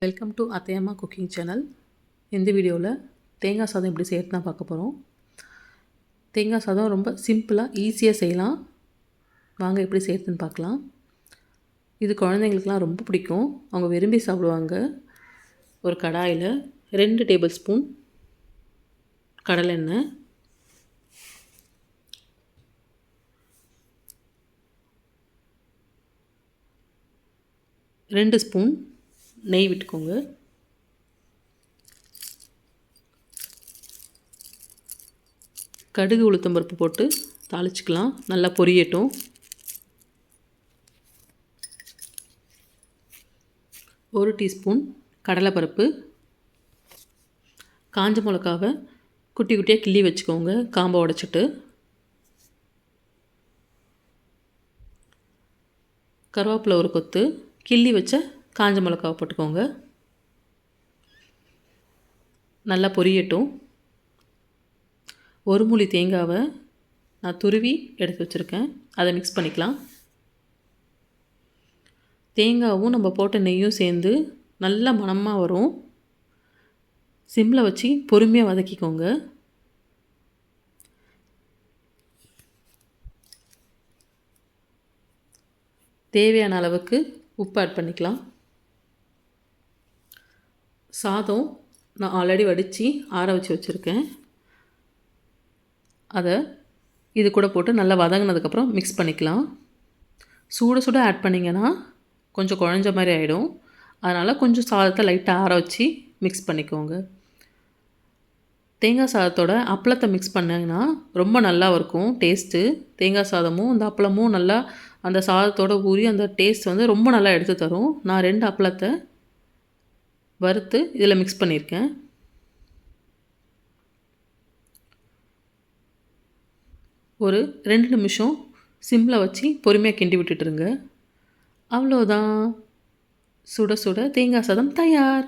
Welcome to Athaiyamma cooking channel. இந்த வீடியோவில் தேங்காய் சாதம் எப்படி செய்யறது தான் பார்க்க போகிறோம். தேங்காய் சாதம் ரொம்ப சிம்பிளாக ஈஸியாக செய்யலாம். வாங்க எப்படி செய்யறதுன்னு பார்க்கலாம். இது குழந்தைங்களுக்குலாம் ரொம்ப பிடிக்கும், அவங்க விரும்பி சாப்பிடுவாங்க. ஒரு கடாயில் 2 டேபிள் ஸ்பூன் கடலெண்ணெய், 2 ஸ்பூன் நெய் விட்டுக்கோங்க. கடுகு உளுத்தம்பருப்பு போட்டு தாளிச்சிக்கலாம். நல்லா பொரியட்டும். ஒரு டீஸ்பூன் கடலைப்பருப்பு, காஞ்ச மிளகாவை குட்டி குட்டியாக கிள்ளி வச்சுக்கோங்க, காம்பை உடைச்சிட்டு. கருவேப்பிலை ஒரு கொத்து, கிள்ளி வச்ச காஞ்ச மிளகாவை போட்டுக்கோங்க. நல்லா பொரியட்டும். ஒரு மூடி தேங்காவை நான் துருவி எடுத்து வச்சுருக்கேன், அதை மிக்ஸ் பண்ணிக்கலாம். தேங்காவும் நம்ம போட்ட நெய்யும் சேர்ந்து நல்ல மணமாக வரும். சிம்மில் வச்சு பொறுமையாக வதக்கிக்கோங்க. தேவையான அளவுக்கு உப்பு ஆட் பண்ணிக்கலாம். சாதம் நான் ஆல்ரெடி வடித்து ஆற வச்சு வச்சுருக்கேன், அதை இது கூட போட்டு நல்லா வதங்கினதுக்கப்புறம் மிக்ஸ் பண்ணிக்கலாம். சுட சுட ஆட் பண்ணிங்கன்னா கொஞ்சம் குழஞ்ச மாதிரி ஆகிடும். அதனால் கொஞ்சம் சாதத்தை லைட்டாக ஆற வச்சு மிக்ஸ் பண்ணிக்கோங்க. தேங்காய் சாதத்தோட அப்பளத்தை மிக்ஸ் பண்ணிங்கன்னா ரொம்ப நல்லா இருக்கும் டேஸ்ட்டு. தேங்காய் சாதமும் இந்த அப்பளமும் நல்லா அந்த சாதத்தோடு ஊறி அந்த டேஸ்ட் வந்து ரொம்ப நல்லா எடுத்து தரும். நான் 2 அப்பளத்தை வறுத்து இதில் மிக்ஸ் பண்ணியிருக்கேன். ஒரு 2 நிமிஷம் சிம்மில் வச்சு பொறுமையாக கிண்டி விட்டுட்டுருங்க. அவ்வளோதான், சுட சுட தேங்காய் சாதம் தயார்.